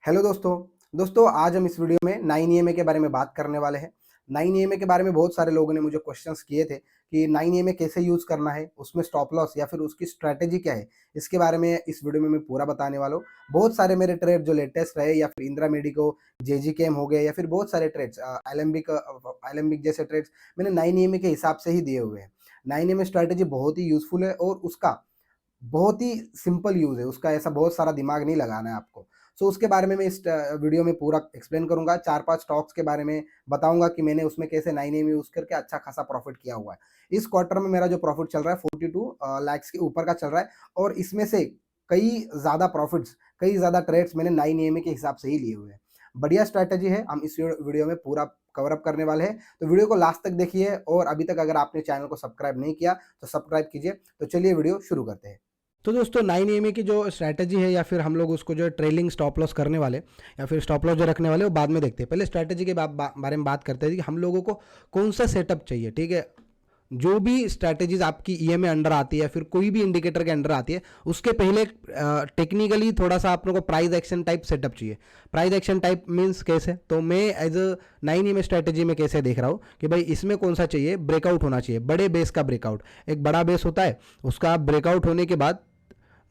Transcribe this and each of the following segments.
Hello दोस्तों आज हम इस वीडियो में 9 EMA के बारे में बात करने वाले हैं। 9 EMA के बारे में बहुत सारे लोगों ने मुझे क्वेश्चंस किए थे कि 9 EMA कैसे यूज़ करना है, उसमें स्टॉप लॉस या फिर उसकी स्ट्रैटेजी क्या है, इसके बारे में इस वीडियो में मैं पूरा बताने वाला हूँ। बहुत सारे मेरे ट्रेड जो लेटेस्ट रहे या फिर इंदिरा मेडिको, जेजीकेएम हो गए या फिर बहुत सारे ट्रेड्स एलेम्बिक जैसे ट्रेड्स मैंने 9 EMA के हिसाब से ही दिए हुए हैं। 9 EMA स्ट्रैटेजी बहुत ही यूज़फुल है और उसका बहुत ही सिंपल यूज़ है, उसका ऐसा बहुत सारा दिमाग नहीं लगाना है आपको। सो उसके बारे में मैं इस वीडियो में पूरा एक्सप्लेन करूँगा, 4-5 स्टॉक्स के बारे में बताऊँगा कि मैंने उसमें कैसे 9 AM यूज़ करके अच्छा खासा प्रॉफ़िट किया हुआ है। इस क्वार्टर में मेरा जो प्रॉफ़िट चल रहा है 42 लैक्स के ऊपर का चल रहा है और इसमें से कई ज़्यादा प्रॉफ़िट्स, कई ज़्यादा ट्रेड्स मैंने 9 AM के हिसाब से ही लिए हुए हैं। बढ़िया स्ट्रैटेजी है, हम इस वीडियो में पूरा कवर अप करने वाले हैं, तो वीडियो को लास्ट तक देखिए और अभी तक अगर आपने चैनल को सब्सक्राइब नहीं किया, तो सब्सक्राइब कीजिए। तो चलिए वीडियो शुरू करते हैं। तो दोस्तों 9 EMA की जो स्ट्रैटेजी है या फिर हम लोग उसको जो ट्रेलिंग स्टॉप लॉस करने वाले या फिर स्टॉप लॉस जो रखने वाले वो बाद में देखते हैं। पहले स्ट्रैटेजी के बारे में बात करते हैं कि हम लोगों को कौन सा सेटअप चाहिए। ठीक है, जो भी स्ट्रैटेजीज आपकी EMA अंडर आती है फिर कोई भी इंडिकेटर के अंडर आती है उसके पहले टेक्निकली थोड़ा सा आप लोगों को प्राइस एक्शन टाइप सेटअप चाहिए। प्राइस एक्शन टाइप मीन्स कैसे, तो मैं एज अ 9 EMA स्ट्रैटेजी में कैसे देख रहा हूँ कि भाई इसमें कौन सा चाहिए, ब्रेकआउट होना चाहिए, बड़े बेस का ब्रेकआउट। एक बड़ा बेस होता है, उसका ब्रेकआउट होने के बाद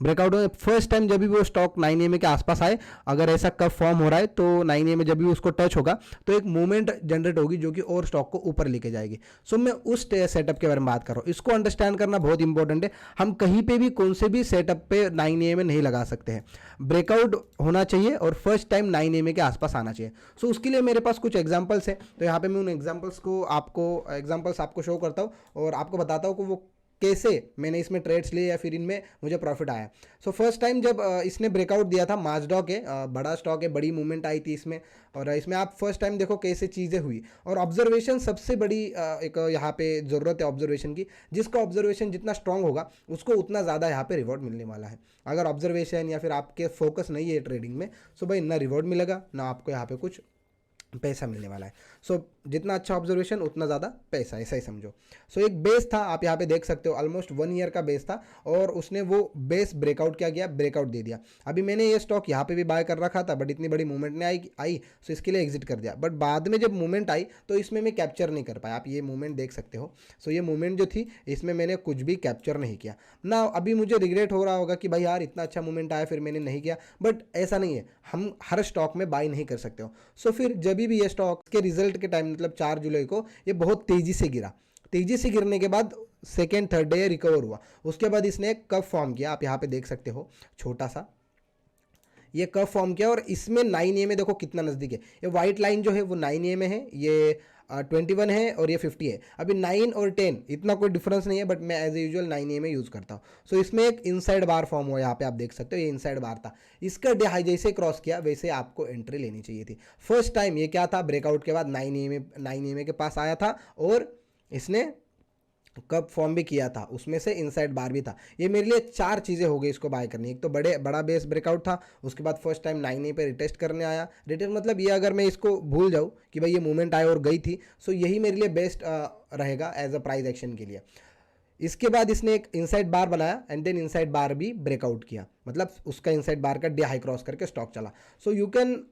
ब्रेकआउट में फर्स्ट टाइम जब भी वो स्टॉक 9 AM के आसपास आए, अगर ऐसा कब फॉर्म हो रहा है तो 9 AM जब भी उसको टच होगा तो एक मूवमेंट जनरेट होगी जो कि और स्टॉक को ऊपर लेके जाएगी। सो मैं उस सेटअप के बारे में बात कर रहा हूँ। इसको अंडरस्टैंड करना बहुत इंपॉर्टेंट है। हम कहीं पे भी कौन से भी सेटअप पे 9 AM नहीं लगा सकते हैं। ब्रेकआउट होना चाहिए और फर्स्ट टाइम 9 AM के आसपास आना चाहिए। सो उसके लिए मेरे पास कुछ एग्जाम्पल्स है, तो यहाँ पे मैं उन एग्जाम्पल्स आपको शो करता हूँ और आपको बताता हूँ कि वो कैसे मैंने इसमें ट्रेड्स लिए या फिर इनमें मुझे प्रॉफिट आया। सो फर्स्ट टाइम जब इसने ब्रेकआउट दिया था, माजडॉक है, बड़ा स्टॉक है, बड़ी मूवमेंट आई थी इसमें और इसमें आप फर्स्ट टाइम देखो कैसे चीज़ें हुई। और ऑब्जर्वेशन सबसे बड़ी एक यहाँ पे ज़रूरत है ऑब्जर्वेशन की। जिसका ऑब्जर्वेशन जितना स्ट्रांग होगा उसको उतना ज़्यादा यहाँ पे रिवॉर्ड मिलने वाला है। अगर ऑब्जर्वेशन या फिर आपके फोकस नहीं है ट्रेडिंग में, सो भाई ना रिवॉर्ड मिलेगा ना आपको यहाँ पे कुछ पैसा मिलने वाला है। सो जितना अच्छा ऑब्जर्वेशन उतना ज़्यादा पैसा, ऐसा ही समझो। सो एक बेस था, आप यहाँ पे देख सकते हो, ऑलमोस्ट 1 ईयर का बेस था और उसने वो बेस ब्रेकआउट क्या किया, ब्रेकआउट दे दिया। अभी मैंने ये स्टॉक यहाँ पे भी बाय कर रखा था बट इतनी बड़ी मूवमेंट नहीं आई सो इसके लिए एग्जिट कर दिया। बट बाद में जब मूवमेंट आई तो इसमें मैं कैप्चर नहीं कर पाया। आप ये मूवमेंट देख सकते हो। सो ये मूवमेंट जो थी इसमें मैंने कुछ भी कैप्चर नहीं किया ना। अभी मुझे रिग्रेट हो रहा होगा कि भाई यार इतना अच्छा मूवमेंट आया फिर मैंने नहीं किया, बट ऐसा नहीं है, हम हर स्टॉक में बाय नहीं कर सकते हो। सो फिर जब भी ये स्टॉक के रिजल्ट के टाइम मतलब 4 जुलाई को ये बहुत तेजी से गिरा। तेजी से गिरने के बाद सेकेंड थर्ड डे रिकवर हुआ। उसके बाद इसने एक कर्व फॉर्म किया, आप यहाँ पे देख सकते हो, छोटा सा ये कर्व फॉर्म किया और इसमें 9 AM देखो कितना नज़दीक है। ये वाइट लाइन जो है वो 9 AM है, ये 21 है और ये 50 है। अभी 9 और 10 इतना कोई डिफरेंस नहीं है, बट मैं एज यूजुअल 9 AM यूज़ करता हूँ। सो इसमें एक इनसाइड बार फॉर्म हुआ, यहाँ पे आप देख सकते हो, ये इनसाइड बार था। इसका डे हाई जैसे क्रॉस किया वैसे आपको एंट्री लेनी चाहिए थी। फर्स्ट टाइम ये क्या था, ब्रेकआउट के बाद 9 AM के पास आया था और इसने कब फॉर्म भी किया था, उसमें से इनसाइड बार भी था। ये मेरे लिए 4 चीज़ें हो गई इसको बाय करनी। एक तो बड़ा बेस ब्रेकआउट था, उसके बाद फर्स्ट टाइम 9 पे रिटेस्ट करने आया। रिटेस्ट मतलब ये, अगर मैं इसको भूल जाऊँ कि भाई ये मूवमेंट आए और गई थी, सो यही मेरे लिए बेस्ट रहेगा एज अ प्राइस एक्शन के लिए। इसके बाद इसने एक इनसाइड बार बनाया एंड देन इनसाइड बार भी ब्रेकआउट किया, मतलब उसका इनसाइड बार का डे हाई क्रॉस करके स्टॉक चला। सो यू कैन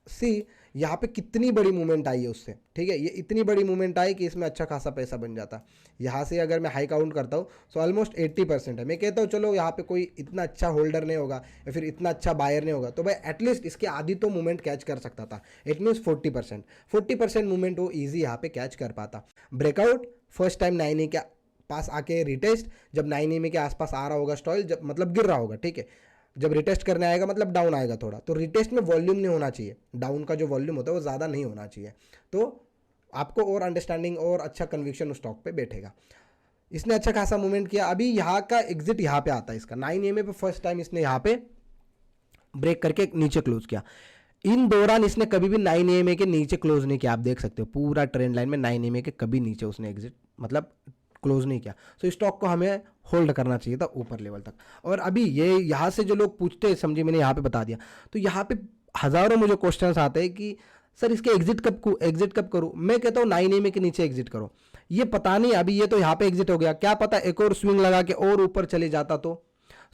सी यहाँ पे कितनी बड़ी मूवमेंट आई है उससे। ठीक है, ये इतनी बड़ी मूवमेंट आई कि इसमें अच्छा खासा पैसा बन जाता। यहाँ से अगर मैं हाई काउंट करता हूँ सो ऑलमोस्ट 80% है। मैं कहता हूँ चलो यहाँ पे कोई इतना अच्छा होल्डर नहीं होगा या फिर इतना अच्छा बायर नहीं होगा, तो भाई एटलीस्ट इसके आधी तो मूवमेंट कैच कर सकता था। इट मीन्स 40% मूवमेंट वो ईजी यहाँ पे कैच कर पाता। ब्रेकआउट फर्स्ट टाइम 9 के पास आके रिटेस्ट, जब 9 के आसपास आ रहा होगा स्टॉल, जब मतलब गिर रहा होगा, ठीक है, जब रिटेस्ट करने आएगा मतलब डाउन आएगा थोड़ा, तो रिटेस्ट में वॉल्यूम नहीं होना चाहिए, डाउन का जो वॉल्यूम होता है वो ज़्यादा नहीं होना चाहिए, तो आपको और अंडरस्टैंडिंग और अच्छा कन्विक्शन उस स्टॉक पे बैठेगा। इसने अच्छा खासा मूवमेंट किया। अभी यहाँ का एग्जिट यहाँ पे आता है इसका 9 AM पे फर्स्ट टाइम इसने यहाँ पे ब्रेक करके नीचे क्लोज किया। इन दौरान इसने कभी भी 9 AM के नीचे क्लोज नहीं किया। आप देख सकते हो पूरा ट्रेंड लाइन में 9 AM के कभी नीचे उसने एग्जिट मतलब क्लोज नहीं किया। सो स्टॉक को हमें होल्ड करना चाहिए था ऊपर लेवल तक। और अभी ये यहाँ से जो लोग पूछते हैं, समझिए मैंने यहाँ पे बता दिया, तो यहाँ पे हज़ारों मुझे क्वेश्चंस आते हैं कि सर इसके एग्जिट कब करूँ। मैं कहता हूँ 9 AM के नीचे एग्जिट करो। ये पता नहीं, अभी ये तो यहाँ पे एग्जिट हो गया, क्या पता एक और स्विंग लगा के और ऊपर चले जाता तो।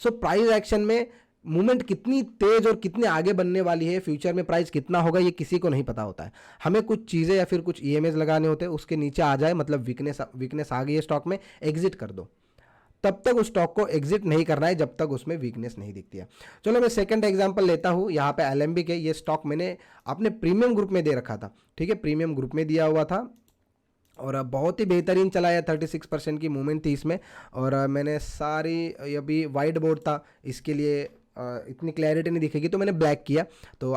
सो प्राइस एक्शन में मूवमेंट कितनी तेज और कितने आगे बनने वाली है, फ्यूचर में प्राइस कितना होगा, ये किसी को नहीं पता होता है। हमें कुछ चीज़ें या फिर कुछ ईएमएस लगाने होते हैं, उसके नीचे आ जाए मतलब वीकनेस आ गई है स्टॉक में, एग्जिट कर दो। तब तक उस स्टॉक को एग्जिट नहीं करना है जब तक उसमें वीकनेस नहीं दिखती है। चलो मैं सेकंड एग्जांपल लेता हूँ, यहाँ पे एलएमबी के, ये स्टॉक मैंने अपने प्रीमियम ग्रुप में दे रखा था, ठीक है, प्रीमियम ग्रुप में दिया हुआ था और बहुत ही बेहतरीन चला है, 36% की मूवमेंट थी इसमें। और मैंने सारी, ये भी वाइट बोर्ड था इसके लिए इतनी क्लैरिटी नहीं दिखेगी तो मैंने ब्लैक किया, तो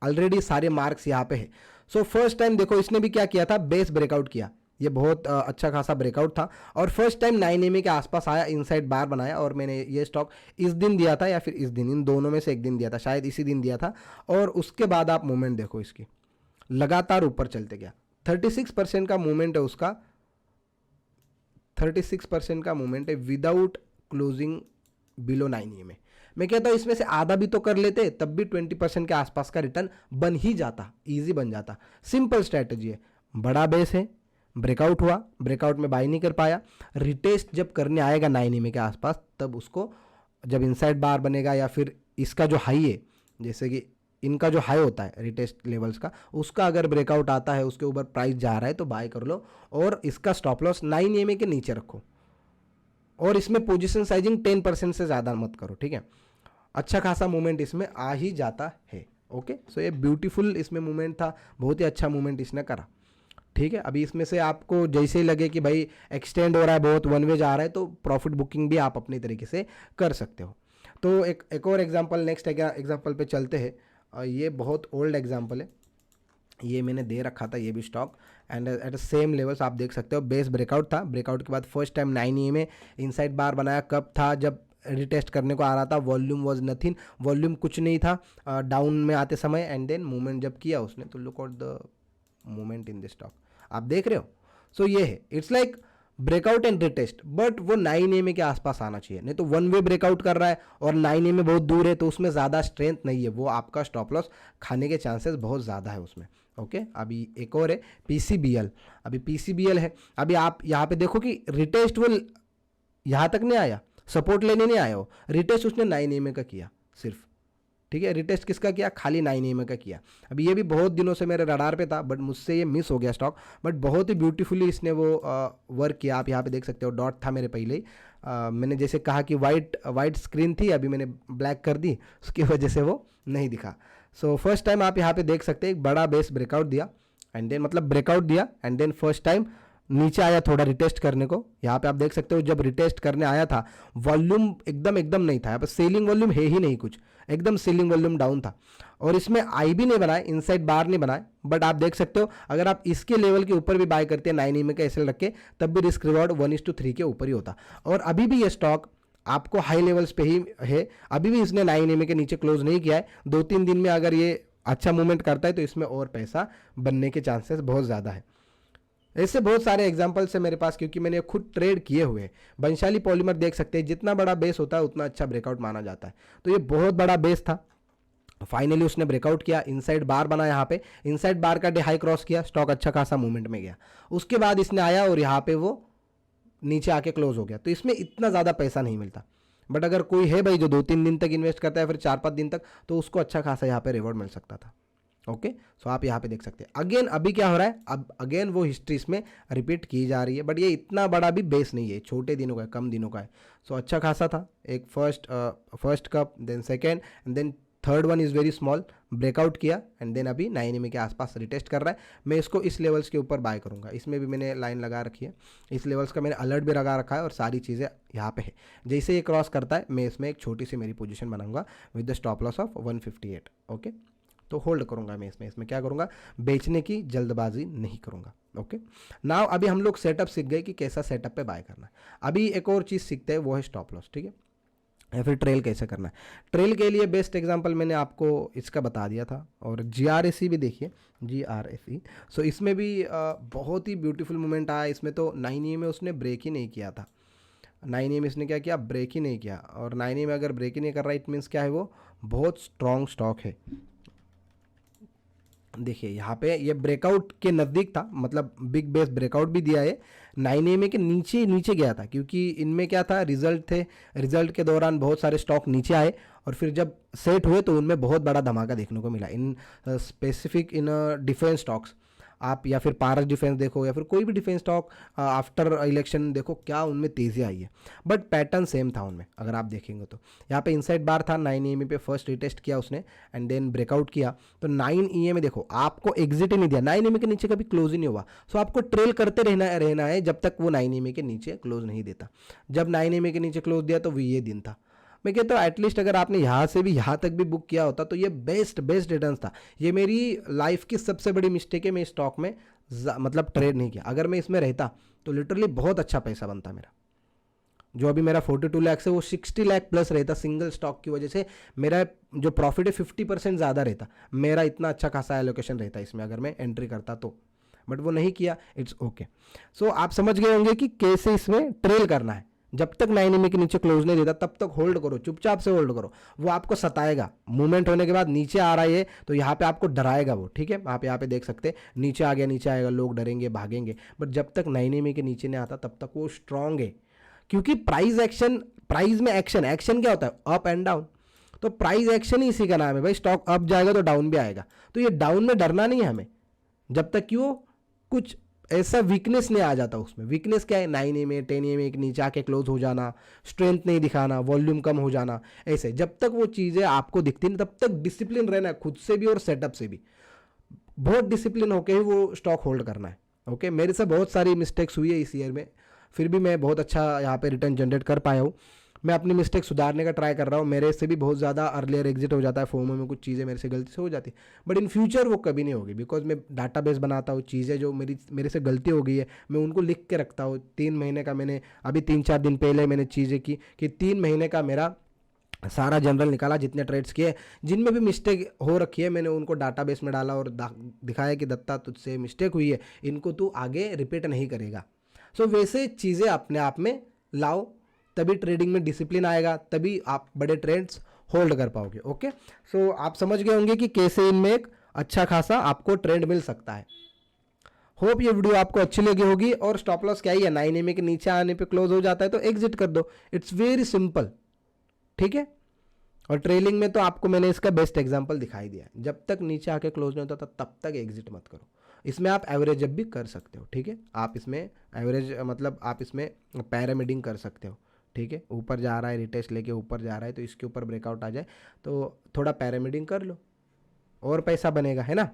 ऑलरेडी सारे मार्क्स यहाँ पे है। सो फर्स्ट टाइम देखो इसने भी क्या किया था, बेस ब्रेकआउट किया, ये बहुत अच्छा खासा ब्रेकआउट था और फर्स्ट टाइम 9 MA के आसपास आया, इनसाइड बार बनाया और मैंने ये स्टॉक इस दिन दिया था या फिर इस दिन, इन दोनों में से एक दिन दिया था, शायद इसी दिन दिया था। और उसके बाद आप मूवमेंट देखो इसकी, लगातार ऊपर चलते गया, 36% का मूवमेंट है उसका, 36% का मूवमेंट है विदाउट क्लोजिंग बिलो 9 MA। मैं कहता हूँ इसमें से आधा भी तो कर लेते तब भी 20% के आसपास का रिटर्न बन ही जाता, इजी बन जाता। सिंपल स्ट्रैटेजी है, बड़ा बेस है, ब्रेकआउट हुआ, ब्रेकआउट में बाई नहीं कर पाया, रिटेस्ट जब करने आएगा 9 MA के आसपास तब उसको, जब इनसाइड बार बनेगा या फिर इसका जो हाई है, जैसे कि इनका जो हाई होता है रिटेस्ट लेवल्स का, उसका अगर ब्रेकआउट आता है, उसके ऊपर प्राइस जा रहा है तो बाय कर लो और इसका स्टॉप लॉस 9 MA के नीचे रखो और इसमें पोजीशन साइजिंग 10% से ज़्यादा मत करो, ठीक है। अच्छा खासा मूवमेंट इसमें आ ही जाता है। ओके, सो ये ब्यूटीफुल इसमें मूवमेंट था, बहुत ही अच्छा मूवमेंट इसने करा, ठीक है। अभी इसमें से आपको जैसे ही लगे कि भाई एक्सटेंड हो रहा है, बहुत वन वे जा रहा है, तो प्रॉफिट बुकिंग भी आप अपने तरीके से कर सकते हो। तो एक और एग्जांपल, नेक्स्ट एग्जांपल पे चलते हैं। ये बहुत ओल्ड एग्जांपल है, ये मैंने दे रखा था ये भी stock, and at the same levels आप देख सकते हो। बेस ब्रेकआउट था, ब्रेकआउट के बाद फर्स्ट टाइम 9 MA इनसाइड बार बनाया, कब था, जब रिटेस्ट करने को आ रहा था, वॉल्यूम वाज नथिंग, वॉल्यूम कुछ नहीं था डाउन में आते समय, एंड देन मूवमेंट जब किया उसने, तो look out the movement in this stock, आप देख रहे हो। सो ये है, it's like breakout and retest, but वो 9 MA के आसपास आना चाहिए, नहीं तो वन वे ब्रेकआउट कर रहा है और 9 MA बहुत दूर है तो उसमें ज़्यादा स्ट्रेंथ नहीं है, वो आपका स्टॉप लॉस खाने के चांसेस बहुत ज़्यादा है उसमें। ओके, अभी एक और है पीसीबीएल। अभी पीसीबीएल है, अभी आप यहाँ पे देखो कि रिटेस्ट वो यहाँ तक नहीं आया, सपोर्ट लेने नहीं आया, हो रिटेस्ट उसने 9 MA का किया सिर्फ, ठीक है। रिटेस्ट किसका किया, खाली 9 MA का किया। अभी ये भी बहुत दिनों से मेरे रडार पे था, बट मुझसे ये मिस हो गया स्टॉक, बट बहुत ही ब्यूटीफुली इसने वो वर्क किया। आप यहाँ पे देख सकते हो, डॉट था मेरे पहले ही, मैंने जैसे कहा कि वाइट स्क्रीन थी, अभी मैंने ब्लैक कर दी, उसकी वजह से वो नहीं दिखा। सो फर्स्ट टाइम आप यहाँ पे देख सकते हैं, एक बड़ा बेस ब्रेकआउट दिया एंड देन, मतलब ब्रेकआउट दिया एंड देन फर्स्ट टाइम नीचे आया थोड़ा रिटेस्ट करने को। यहाँ पे आप देख सकते हो जब रिटेस्ट करने आया था, वॉल्यूम एकदम नहीं था, यहाँ पे सेलिंग वॉल्यूम है ही नहीं कुछ, एकदम सेलिंग वॉल्यूम डाउन था और इसमें आई भी नहीं बनाए, इनसाइड बार नहीं बनाए। बट आप देख सकते हो अगर आप इसके लेवल के ऊपर भी बाय करते हैं 9 MA का एसएल रख के, तब भी रिस्क रिवॉर्ड 1:3 के ऊपर ही होता। और अभी भी ये स्टॉक आपको हाई लेवल्स पे ही है, अभी भी इसने 9 MA के नीचे क्लोज नहीं किया है। 2-3 दिन में अगर ये अच्छा मूवमेंट करता है तो इसमें और पैसा बनने के चांसेस बहुत ज़्यादा है। ऐसे बहुत सारे एग्जांपल्स है मेरे पास, क्योंकि मैंने खुद ट्रेड किए हुए हैं। वंशाली पॉलीमर देख सकते हैं, जितना बड़ा बेस होता है उतना अच्छा ब्रेकआउट माना जाता है, तो ये बहुत बड़ा बेस था। फाइनली उसने ब्रेकआउट किया, इनसाइड बार बना, यहाँ पे इनसाइड बार का डे हाई क्रॉस किया, स्टॉक अच्छा खासा मूवमेंट में गया। उसके बाद इसने आया और यहाँ पे वो नीचे आके क्लोज हो गया, तो इसमें इतना ज़्यादा पैसा नहीं मिलता। बट अगर कोई है भाई जो 2-3 दिन तक इन्वेस्ट करता है, फिर 4-5 दिन तक, तो उसको अच्छा खासा यहाँ पे रिवॉर्ड मिल सकता था। ओके, सो आप यहाँ पे देख सकते हैं अगेन अभी क्या हो रहा है, अब अगेन वो हिस्ट्री इसमें रिपीट की जा रही है। बट ये इतना बड़ा भी बेस नहीं है, छोटे दिनों का है, कम दिनों का है। सो अच्छा खासा था, एक first cup, then second and then third one is very small, breakout किया एंड देन अभी 9 MA के आसपास रिटेस्ट कर रहा है। मैं इसको इस लेवल्स के ऊपर बाय करूंगा, इसमें भी मैंने लाइन लगा रखी है, इस लेवल्स का मैंने अलर्ट भी लगा रखा है और सारी चीज़ें यहाँ पे है। जैसे ये क्रॉस करता है मैं इसमें एक छोटी सी मेरी पोजीशन बनाऊंगा with the stop loss of 158। Okay, तो होल्ड करूंगा मैं इसमें क्या करूंगा, बेचने की जल्दबाजी नहीं करूंगा। ओके, नाउ अभी हम लोग सेटअप सीख गए कि कैसा सेटअप पे बाय करना है। अभी एक और चीज़ सीखते हैं, वो है स्टॉप लॉस, ठीक है, या फिर ट्रेल कैसे करना है। ट्रेल के लिए बेस्ट एग्जांपल मैंने आपको इसका बता दिया था, और GRSE भी देखिए, GRSE। सो इसमें भी बहुत ही ब्यूटीफुल मूवमेंट आया। इसमें तो 9 MA उसने ब्रेक ही नहीं किया था, 9 MA इसने क्या किया, ब्रेक ही नहीं किया। और 9 MA अगर ब्रेक ही नहीं कर रहा, इट मीन्स क्या है, वो बहुत स्ट्रॉन्ग स्टॉक है। देखिए यहाँ पे ये ब्रेकआउट के नज़दीक था, मतलब बिग बेस ब्रेकआउट भी दिया है, 9 EMA के नीचे नीचे गया था, क्योंकि इनमें क्या था, रिजल्ट थे, रिजल्ट के दौरान बहुत सारे स्टॉक नीचे आए और फिर जब सेट हुए तो उनमें बहुत बड़ा धमाका देखने को मिला in specific in defence stocks. आप या फिर पारस डिफेंस देखो या फिर कोई भी डिफेंस स्टॉक आफ्टर इलेक्शन देखो, क्या उनमें तेज़ी आई है, बट पैटर्न सेम था उनमें अगर आप देखेंगे तो। यहाँ पे इनसाइड बार था, 9 EMA पे फर्स्ट रिटेस्ट किया उसने एंड देन ब्रेकआउट किया, तो 9 EMA देखो आपको एग्जिट ही नहीं दिया, 9 EMA के नीचे कभी क्लोज ही नहीं हुआ। सो आपको ट्रेल करते रहना है जब तक वो 9 EMA के नीचे क्लोज नहीं देता। जब 9 EMA के नीचे क्लोज दिया तो वो ये दिन था। मैं कहता हूँ एटलीस्ट अगर आपने यहाँ से भी यहाँ तक भी बुक किया होता तो ये बेस्ट रिटर्न्स था। ये मेरी लाइफ की सबसे बड़ी मिस्टेक है, मैं स्टॉक में मतलब ट्रेड नहीं किया। अगर मैं इसमें रहता तो लिटरली बहुत अच्छा पैसा बनता मेरा। जो अभी मेरा 42 लाख है वो 60 लाख प्लस रहता, सिंगल स्टॉक की वजह से मेरा जो प्रॉफिट है 50% ज़्यादा रहता। मेरा इतना अच्छा खासा एलोकेशन रहता इसमें अगर मैं एंट्री करता तो, बट वो नहीं किया, इट्स ओके। सो आप समझ गए होंगे कि कैसे इसमें ट्रेल करना है। जब तक 9 EMA के नीचे क्लोज नहीं देता तब तक होल्ड करो, चुपचाप से होल्ड करो। वो आपको सताएगा, मूवमेंट होने के बाद नीचे आ रहा है तो यहाँ पे आपको डराएगा वो, ठीक है। आप यहाँ पे देख सकते हैं नीचे आ गया, नीचे आएगा, लोग डरेंगे, भागेंगे, बट जब तक 9 EMA के नीचे नहीं आता तब तक वो स्ट्रांग है। क्योंकि प्राइस में एक्शन क्या होता है, अप एंड डाउन। तो प्राइस एक्शन ही इसी का नाम है भाई। स्टॉक अप जाएगा तो डाउन भी आएगा, तो ये डाउन में डरना नहीं है हमें, जब तक कि वो कुछ ऐसा वीकनेस नहीं आ जाता। उसमें वीकनेस क्या है, 9 EMA 10 EMA के नीचे आके क्लोज हो जाना, स्ट्रेंथ नहीं दिखाना, वॉल्यूम कम हो जाना, ऐसे जब तक वो चीज़ें आपको दिखती नहीं तब तक डिसिप्लिन रहना है खुद से भी और सेटअप से भी। बहुत डिसिप्लिन होकर ही वो स्टॉक होल्ड करना है। ओके, मेरे से बहुत सारी मिस्टेक्स हुई है इस ईयर में, फिर भी मैं बहुत अच्छा यहाँ पे रिटर्न जनरेट कर पाया हूँ। मैं अपनी मिस्टेक सुधारने का ट्राई कर रहा हूँ। मेरे से भी बहुत ज़्यादा अर्लियर एग्जिट हो जाता है, फोमो में कुछ चीज़ें मेरे से गलती से हो जाती है, बट इन फ्यूचर वो कभी नहीं होगी, बिकॉज मैं डाटाबेस बनाता हूँ। चीज़ें जो मेरे से गलती हो गई है मैं उनको लिख के रखता हूँ। 3 महीने का मैंने अभी 3-4 दिन पहले मैंने चीज़ें की कि 3 महीने का मेरा सारा जनरल निकाला, जितने ट्रेड्स किए, जिनमें भी मिस्टेक हो रखी है मैंने उनको डाटाबेस में डाला और दिखाया कि दत्ता तुझसे मिस्टेक हुई है, इनको तू आगे रिपीट नहीं करेगा। सो वैसे चीज़ें अपने आप में लाओ, तभी ट्रेडिंग में डिसिप्लिन आएगा, तभी आप बड़े ट्रेड्स होल्ड कर पाओगे। ओके, सो आप समझ गए होंगे कि कैसे इनमें एक अच्छा खासा आपको ट्रेड मिल सकता है। होप ये वीडियो आपको अच्छी लगी होगी। और स्टॉप लॉस क्या ही है, 9 EMA के नीचे आने पे क्लोज हो जाता है तो एग्जिट कर दो, इट्स वेरी सिंपल, ठीक है। और ट्रेलिंग में तो आपको मैंने इसका बेस्ट एग्जांपल दिखाई दिया, जब तक नीचे आके क्लोज नहीं होता तब तक एग्जिट मत करो। इसमें आप एवरेज अप भी कर सकते हो, ठीक है। आप इसमें एवरेज मतलब आप इसमें पैरामिडिंग कर सकते हो, ठीक है। ऊपर जा रहा है, रिटेस्ट लेके ऊपर जा रहा है, तो इसके ऊपर ब्रेकआउट आ जाए तो थोड़ा पैरामिडिंग कर लो और पैसा बनेगा, है ना।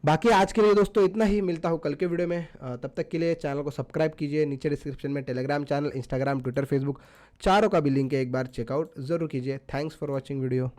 बाकी आज के लिए दोस्तों इतना ही, मिलता हूँ कल के वीडियो में। तब तक के लिए चैनल को सब्सक्राइब कीजिए, नीचे डिस्क्रिप्शन में Telegram channel, Instagram, Twitter, Facebook चारों का भी लिंक है, एक बार चेकआउट ज़रूर कीजिए। Thanks for watching video.